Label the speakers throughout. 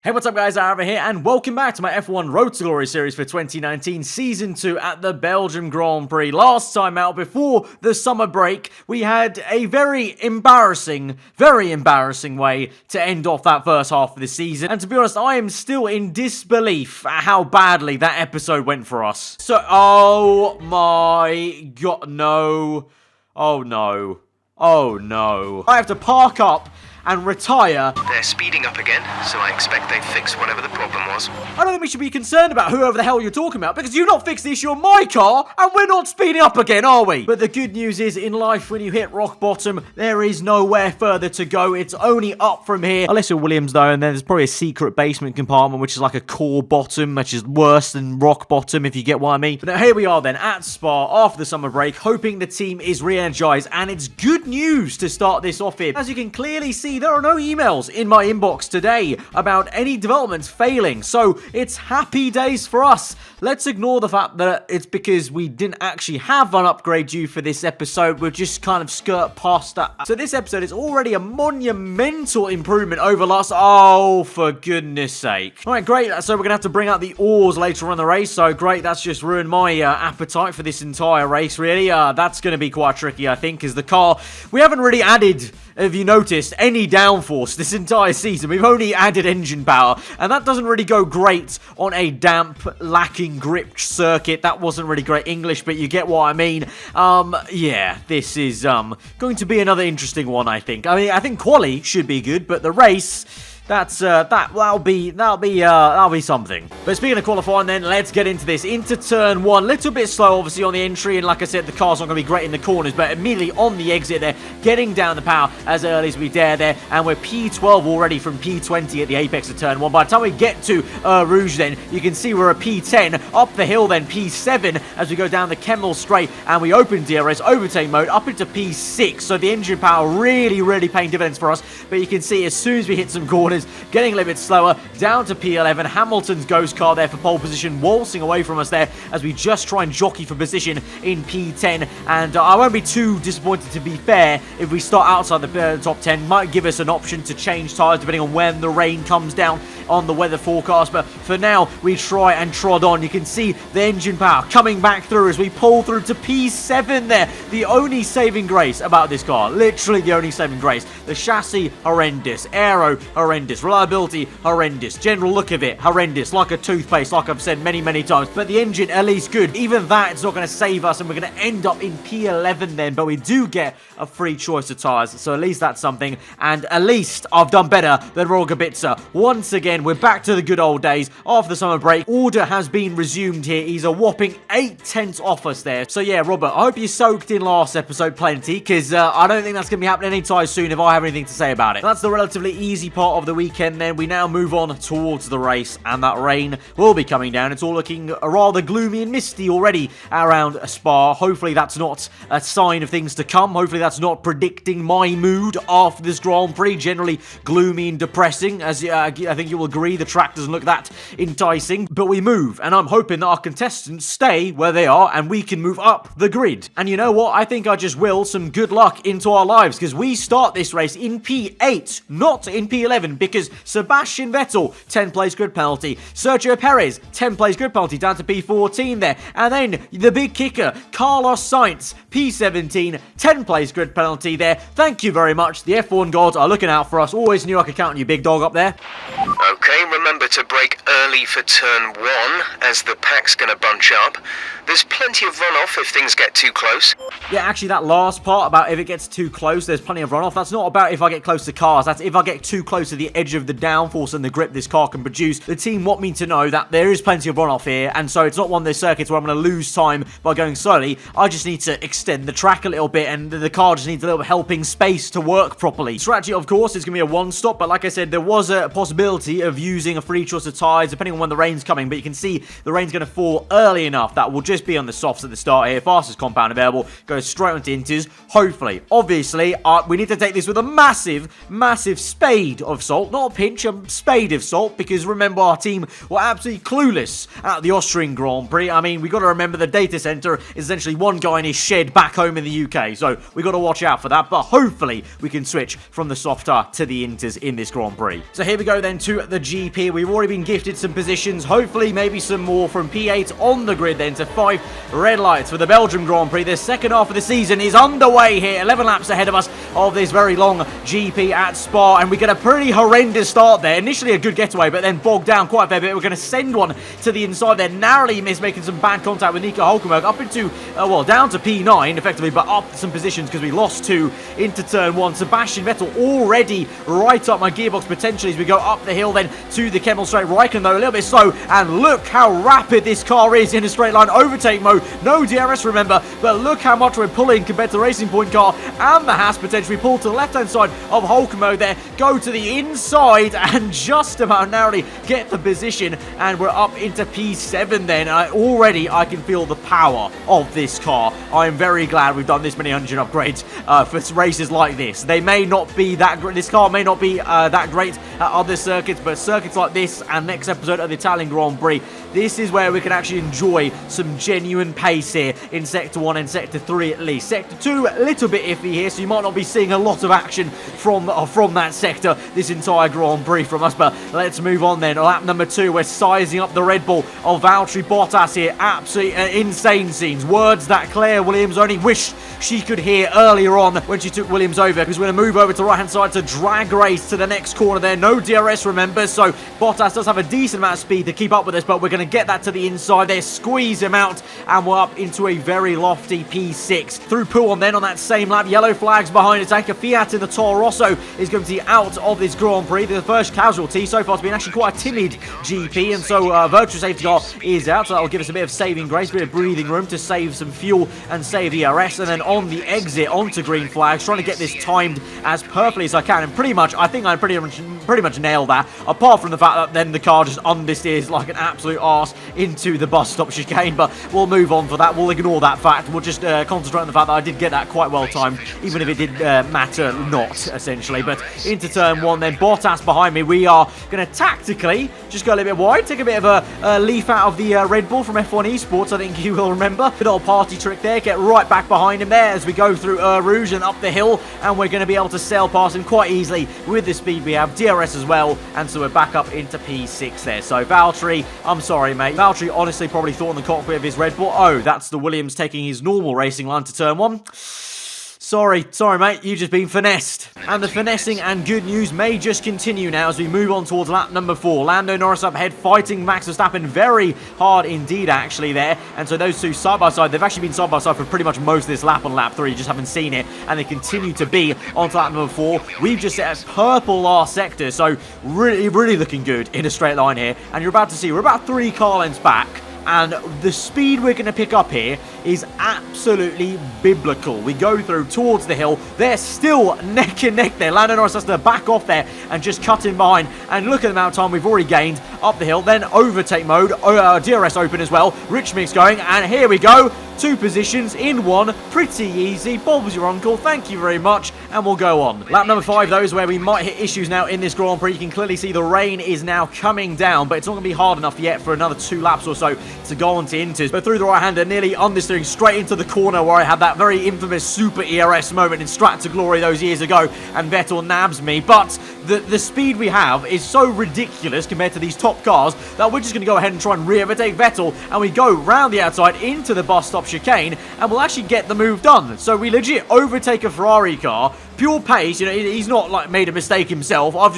Speaker 1: Hey, what's up guys, aarava here, and welcome back to my F1 Road to Glory series for 2019 Season 2 at the Belgian Grand Prix. Last time out, before the summer break, we had a very embarrassing way to end off that first half of the season. And to be honest, I am still in disbelief at how badly that episode went for us. So, oh my god, no. Oh no. Oh no. I have to park up and retire.
Speaker 2: They're speeding up again, so I expect they've fixed whatever the problem was.
Speaker 1: I don't think we should be concerned about whoever the hell you're talking about, because you've not fixed the issue on my car, and we're not speeding up again, are we? But the good news is, in life, when you hit rock bottom, there is nowhere further to go. It's only up from here. Unless you're Williams, though, and then there's probably a secret basement compartment, which is like a core bottom, which is worse than rock bottom, if you get what I mean. But now, here we are then, at Spa, after the summer break, hoping the team is re-energized, and it's good news to start this off here. As you can clearly see, there are no emails in my inbox today about any developments failing, so it's happy days for us. Let's ignore the fact that it's because we didn't actually have an upgrade due for this episode. We'll just kind of skirt past that. So this episode is already a monumental improvement over last. Oh, for goodness sake. All right, great. So we're gonna have to bring out the oars later on in the race. So great, that's just ruined my appetite for this entire race, really. That's gonna be quite tricky, I think, because the car, we haven't really added, if you noticed, any downforce this entire season. We've only added engine power, and that doesn't really go great on a damp, lacking grip circuit. That wasn't really great English, but you get what I mean. Yeah, this is going to be another interesting one, I think. I mean, I think quali should be good, but the race, that'll be something. But speaking of qualifying then, let's get into this. Into turn one, little bit slow obviously on the entry, and like I said, the car's not going to be great in the corners, but immediately on the exit there, getting down the power as early as we dare there, and we're P12 already from P20 at the apex of turn one. By the time we get to Rouge then, you can see we're a P10, up the hill then P7 as we go down the Kemmel straight, and we open DRS overtake mode up into P6, so the engine power really paying dividends for us. But you can see as soon as we hit some corners, getting a little bit slower, down to P11. Hamilton's ghost car there for pole position, waltzing away from us there as we just try and jockey for position in P10. And I won't be too disappointed, to be fair, if we start outside the top 10. Might give us an option to change tyres depending on when the rain comes down on the weather forecast. But for now, we try and trod on. You can see the engine power coming back through as we pull through to P7 there. The only saving grace about this car, literally the only saving grace. The chassis, horrendous. Aero, horrendous. Reliability, horrendous. General look of it, horrendous. Like a toothpaste, like I've said many times. But the engine, at least good. Even that, it's not going to save us, and we're going to end up in P11 then. But we do get a free choice of tyres, so at least that's something. And at least I've done better than Rogabica. Once again, we're back to the good old days. After the summer break, order has been resumed here. He's a whopping 8/10 off us there. So yeah, Robert, I hope you soaked in last episode plenty, because I don't think that's going to be happening anytime soon if I have anything to say about it. That's the relatively easy part of the weekend then. We now move on towards the race, and that rain will be coming down. It's all looking rather gloomy and misty already around Spa. Hopefully that's not a sign of things to come. Hopefully that's not predicting my mood after this Grand Prix. Generally gloomy and depressing, as I think you will agree. The track doesn't look that enticing, but we move, and I'm hoping that our contestants stay where they are and we can move up the grid. And you know what? I think I just will some good luck into our lives, because we start this race in P8, not in P11, because Sebastian Vettel, 10 place grid penalty. Sergio Perez, 10 place grid penalty, down to P14 there. And then the big kicker, Carlos Sainz, P17, 10 place grid penalty there. Thank you very much. The F1 gods are looking out for us. Always knew I could count on you, big dog up there.
Speaker 2: Okay, remember to brake early for turn one, as the pack's gonna bunch up. There's plenty of runoff if things get too close.
Speaker 1: Yeah, actually, that last part about if it gets too close, there's plenty of runoff. That's not about if I get close to cars. That's if I get too close to the edge of the downforce and the grip this car can produce. The team want me to know that there is plenty of runoff here, and so it's not one of those circuits where I'm going to lose time by going slowly. I just need to extend the track a little bit, and the car just needs a little helping space to work properly. Strategy, of course, is going to be a one-stop, but like I said, there was a possibility of using a free choice of tyres depending on when the rain's coming, but you can see the rain's going to fall early enough that we'll just be on the softs at the start here. Fastest compound available, goes straight onto inters, hopefully. Obviously, we need to take this with a massive spade of salt, not a pinch, a spade of salt, because remember, our team were absolutely clueless at the Austrian Grand Prix. I mean, we got to remember the data center is essentially one guy in his shed back home in the UK, so we got to watch out for that, but hopefully we can switch from the softer to the inters in this Grand Prix. So here we go then to the GP. We've already been gifted some positions, hopefully maybe some more from P8 on the grid then to 5 red lights for the Belgian Grand Prix. The second half of the season is underway here, 11 laps ahead of us of this very long GP at Spa, and we get a pretty horrendous start there. Initially a good getaway, but then bogged down quite a fair bit. We're going to send one to the inside there, narrowly missed making some bad contact with Nico Hulkenberg up into, well, down to P9 effectively, but up some positions because we lost 2 into turn 1. Sebastian Vettel already right up my gearbox potentially as we go up the hill then to the Kemmel straight. Raikkonen though a little bit slow, and look how rapid this car is in a straight line overtake mode. No DRS, remember, but look how much we're pulling compared to the Racing Point car, and the Haas potentially pull to the left hand side of Hulkenberg there, go to the inside and just about narrowly get the position, and we're up into P7 then. Already I can feel the power of this car. I am very glad we've done this many engine upgrades for races like this. They may not be that great, this car may not be that great at other circuits, but circuits like this and next episode of the Italian Grand Prix, this is where we can actually enjoy some genuine pace here in Sector 1 and Sector 3 at least. Sector 2, a little bit iffy here, so you might not be seeing a lot of action from that sector this entire Grand Prix from us, but let's move on then. Lap number 2, we're sizing up the Red Bull of Valtteri Bottas here. Absolutely insane scenes. Words that Claire Williams only wished she could hear earlier on when she took Williams over, because we're going to move over to the right hand side to drag race to the next corner there. No DRS, remember, so Bottas does have a decent amount of speed to keep up with us, but we're going to get that to the inside there, squeeze him out, and we're up into a very lofty P6. Through Pouhon then on that same lap, yellow flags behind us. Anchor Fiat in the Toro Rosso is going to be out of this Grand Prix. The first casualty so far has been actually quite a timid GP, and so virtual safety car is out, so that'll give us a bit of saving grace, a bit of breathing room to save some fuel and save the DRS. And then on the exit onto green flags, trying to get this timed as perfectly as I can, and pretty much I think I pretty much nailed that, apart from the fact that then the car just understeers like an absolute arse into the bus stop chicane. But we'll move on for that, we'll ignore that fact, we'll just concentrate on the fact that I did get that quite well timed, even if it did matter not, essentially. But into turn 1 then, Bottas behind me. We are going to tactically just go a little bit wide, take a bit of a leaf out of the Red Bull from F1 Esports, I think you will remember. Good old party trick there, get right back behind him there as we go through Rouge and up the hill, and we're going to be able to sail past him quite easily with the speed we have, DRS as well, and so we're back up into P6 there. So Valtteri, I'm sorry mate, Valtteri honestly probably thought in the cockpit of his Red Bull, oh, that's the Williams taking his normal racing line to turn 1. Sorry mate, you've just been finessed. And the finessing and good news may just continue now as we move on towards lap number 4. Lando Norris up ahead, fighting Max Verstappen very hard indeed actually there. And so those two side by side, they've actually been side by side for pretty much most of this lap on lap 3, you just haven't seen it. And they continue to be on to lap number 4. We've just set a purple last sector, so really looking good in a straight line here. And you're about to see, we're about 3 car lengths back. And the speed we're going to pick up here is absolutely biblical. We go through towards the hill. They're still neck and neck there. Lando Norris has to back off there and just cut in behind. And look at the amount of time we've already gained up the hill. Then overtake mode. DRS open as well. Rich Mix going. And here we go. 2 positions in 1. Pretty easy. Bob's your uncle. Thank you very much. And we'll go on. Lap number 5, though, is where we might hit issues now in this Grand Prix. You can clearly see the rain is now coming down, but it's not going to be hard enough yet for another 2 laps or so to go on to Inters. But through the right-hander, nearly understeering straight into the corner where I had that very infamous super ERS moment in Strat to Glory those years ago, and Vettel nabs me. But the speed we have is so ridiculous compared to these top cars that we're just going to go ahead and try and re-overtake Vettel, and we go round the outside into the bus stop chicane, and we'll actually get the move done. So we legit overtake a Ferrari car, pure pace, you know, he's not like made a mistake himself. I've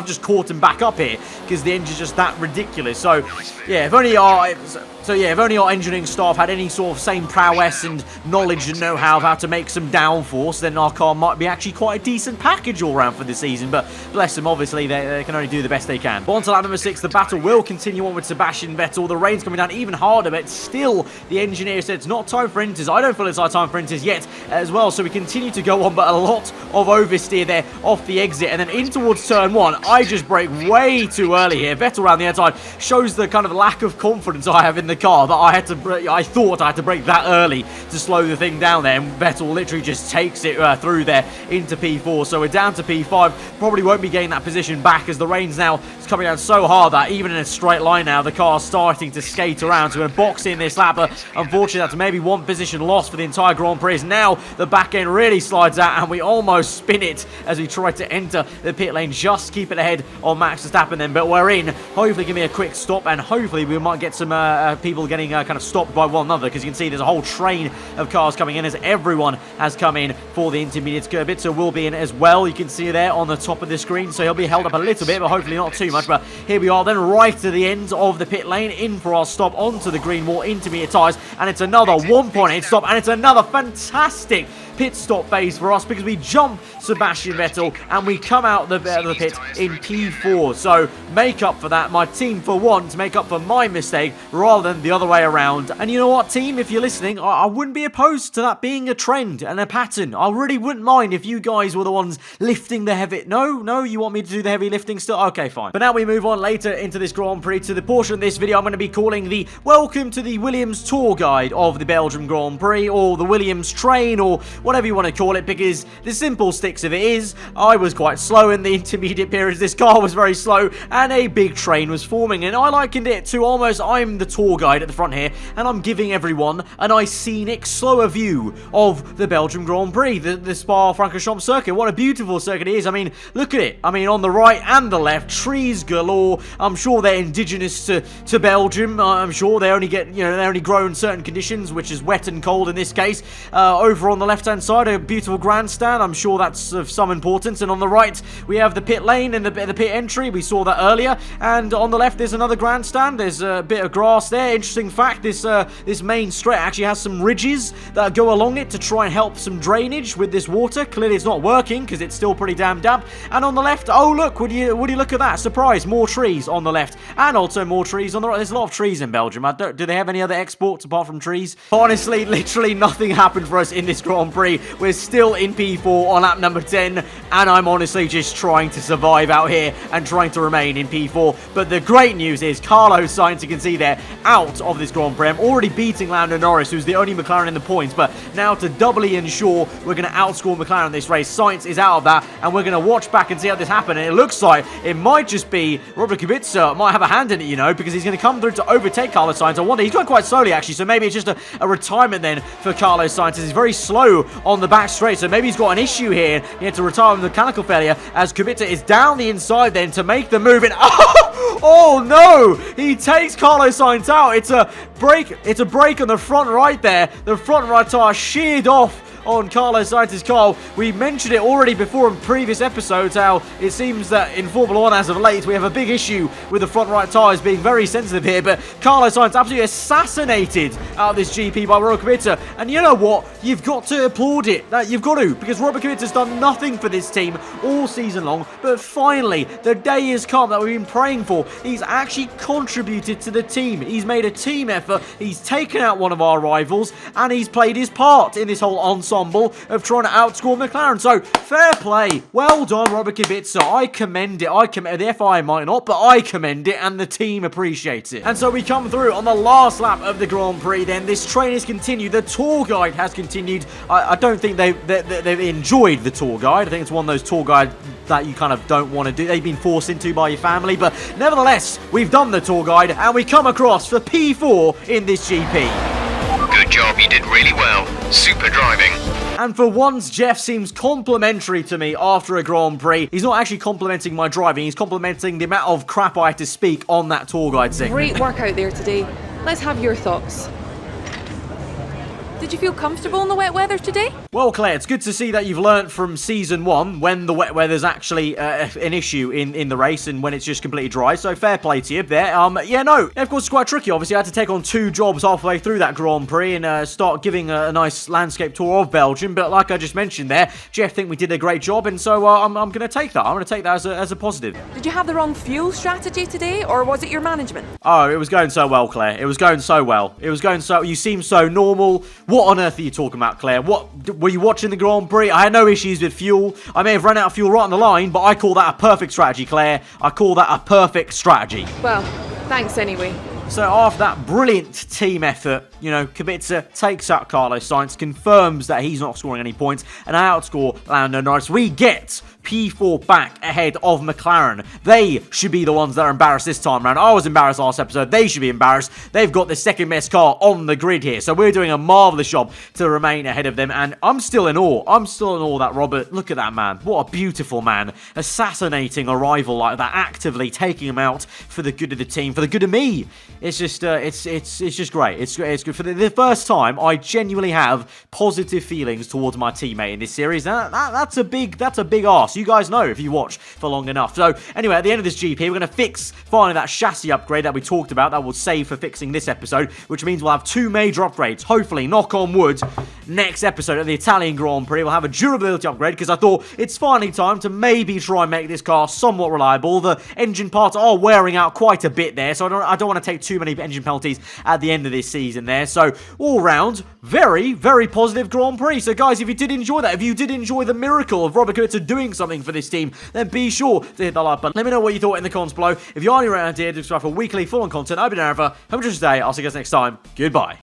Speaker 1: just caught him back up here because the engine's just that ridiculous. So yeah, if only our engineering staff had any sort of same prowess and knowledge and know-how of how to make some downforce, then our car might be actually quite a decent package all round for this season. But bless them, obviously they can only do the best they can. But on to lap number 6, the battle will continue on with Sebastian Vettel. The rain's coming down even harder, but still the engineer said it's not time for Inters. I don't feel it's our time for Inters yet as well. So we continue to go on, but a lot of oversteer there off the exit, and then in towards turn 1. I just brake way too early here. Vettel around the outside shows the kind of lack of confidence I have in the car that I thought I had to brake that early to slow the thing down there, and Vettel literally just takes it through there into P4. So we're down to P5. Probably won't be getting that position back as the rain's now coming down so hard that even in a straight line now the car's starting to skate around. So we're going to box in this lap, but unfortunately that's maybe 1 position lost for the entire Grand Prix. Now the back end really slides out and we almost almost spin it as we try to enter the pit lane. Just keep it ahead on Max Verstappen then, but we're in. Hopefully give me a quick stop, and hopefully we might get some people getting kind of stopped by one another, because you can see there's a whole train of cars coming in as everyone has come in for the intermediate bit. So will be in as well. You can see there on the top of the screen, so he'll be held up a little bit, but hopefully not too much. But here we are then, right to the end of the pit lane, in for our stop onto the green wall, intermediate tyres, and it's another 1.8 stop, and it's another fantastic pit stop phase for us, because we jump Sebastian Vettel and we come out the pit in P4. So make up for that, my team, for once, make up for my mistake rather than the other way around. And you know what, team, if you're listening, I wouldn't be opposed to that being a trend and a pattern. I really wouldn't mind if you guys were the ones lifting the heavy. No, you want me to do the heavy lifting still? Okay, fine. But now we move on later into this Grand Prix to the portion of this video I'm going to be calling the Welcome to the Williams Tour Guide of the Belgian Grand Prix, or the Williams Train, or whatever you want to call it, because the simple sticks of it is, I was quite slow in the intermediate periods, this car was very slow, and a big train was forming, and I likened it to almost, I'm the tour guide at the front here, and I'm giving everyone a nice scenic, slower view of the Belgian Grand Prix, the Spa-Francorchamps circuit. What a beautiful circuit it is. I mean, look at it. I mean, on the right and the left, trees galore. I'm sure they're indigenous to Belgium. I'm sure they only get, they only grow in certain conditions, which is wet and cold in this case. Over on the left-hand side, a beautiful grandstand. I'm sure that's of some importance. And on the right, we have the pit lane and the pit entry. We saw that earlier. And on the left, there's another grandstand. There's a bit of grass there. Interesting fact, this main straight actually has some ridges that go along it to try and help some drainage with this water. Clearly, it's not working because it's still pretty damn damp. And on the left, oh look, would you look at that? Surprise, more trees on the left, and also more trees on the right. There's a lot of trees in Belgium. Do they have any other exports apart from trees? Honestly, literally nothing happened for us in this Grand Prix. We're still in P4 on lap number 10, and I'm honestly just trying to survive out here and trying to remain in P4. But the great news is Carlos Sainz, you can see there, out of this Grand Prix. I'm already beating Lando Norris, who's the only McLaren in the points, but now to doubly ensure we're going to outscore McLaren in this race, Sainz is out of that, and we're going to watch back and see how this happened. And it looks like it might just be Robert Kubica might have a hand in it, because he's going to come through to overtake Carlos Sainz. I wonder, he's going quite slowly actually, so maybe it's just a retirement then for Carlos Sainz. He's very slow on the back straight, so maybe he's got an issue here. He had to retire with mechanical failure as Kubica is down the inside then to make the move in. Oh no! He takes Carlos Sainz out. It's a break on the front right there. The front right tire sheared off on Carlos Sainz's car. We mentioned it already before in previous episodes, how it seems that in Formula 1 as of late we have a big issue with the front right tyres being very sensitive here, but Carlos Sainz absolutely assassinated out of this GP by Robert Kubica, and you know what? You've got to applaud it. You've got to, because Robert Kubica's done nothing for this team all season long, but finally the day has come that we've been praying for. He's actually contributed to the team. He's made a team effort. He's taken out one of our rivals, and he's played his part in this whole ensemble of trying to outscore McLaren. So, fair play. Well done, Robert Kubica. I commend it. The FIA might not, but I commend it, and the team appreciates it. And so we come through on the last lap of the Grand Prix then. This train has continued. The tour guide has continued. I don't think they've enjoyed the tour guide. I think it's one of those tour guides that you kind of don't want to do. They've been forced into by your family, but nevertheless, we've done the tour guide, and we come across for P4 in this GP.
Speaker 2: Good job, you did really well. Super driving.
Speaker 1: And for once, Jeff seems complimentary to me after a Grand Prix. He's not actually complimenting my driving, he's complimenting the amount of crap I had to speak on that tour guide segment.
Speaker 3: Great work out there today. Let's have your thoughts. Did you feel comfortable in the wet weather today?
Speaker 1: Well, Claire, it's good to see that you've learnt from Season 1 when the wet weather's actually an issue in the race and when it's just completely dry, so fair play to you there. Yeah, no, of course it's quite tricky. Obviously, I had to take on 2 jobs halfway through that Grand Prix and start giving a nice landscape tour of Belgium, but like I just mentioned there, Jeff think we did a great job, and so I'm going to take that. I'm going to take that as a positive.
Speaker 3: Did you have the wrong fuel strategy today, or was it your management?
Speaker 1: Oh, it was going so well, Claire. It was going so well. It was going so... You seem so normal. What on earth are you talking about, Claire? What were you watching the Grand Prix? I had no issues with fuel. I may have run out of fuel right on the line, but I call that a perfect strategy, Claire. I call that a perfect strategy.
Speaker 3: Well, thanks anyway.
Speaker 1: So after that brilliant team effort, you know, Kubica takes out Carlos Sainz, confirms that he's not scoring any points, and outscore Lando Norris. We get P4 back ahead of McLaren. They should be the ones that are embarrassed this time around. I was embarrassed last episode. They should be embarrassed. They've got the second best car on the grid here. So we're doing a marvellous job to remain ahead of them. And I'm still in awe. I'm still in awe that Robert, look at that man. What a beautiful man. Assassinating a rival like that. Actively taking him out for the good of the team. For the good of me. It's just, it's just great. It's good. For the first time, I genuinely have positive feelings towards my teammate in this series. That's a big ask. You guys know if you watch for long enough. So anyway, at the end of this GP, we're going to fix finally that chassis upgrade that we talked about that will save for fixing this episode, which means we'll have 2 major upgrades. Hopefully, knock on wood, next episode of the Italian Grand Prix, we'll have a durability upgrade because I thought it's finally time to maybe try and make this car somewhat reliable. The engine parts are wearing out quite a bit there, so I don't want to take too many engine penalties at the end of this season there. So all round, very, very positive Grand Prix. So guys, if you did enjoy that, if you did enjoy the miracle of Robert Kubica doing something for this team, then be sure to hit that like button. Let me know what you thought in the comments below. If you are new around here, subscribe for weekly full-on content. I've been aarava. Have a good day. I'll see you guys next time. Goodbye.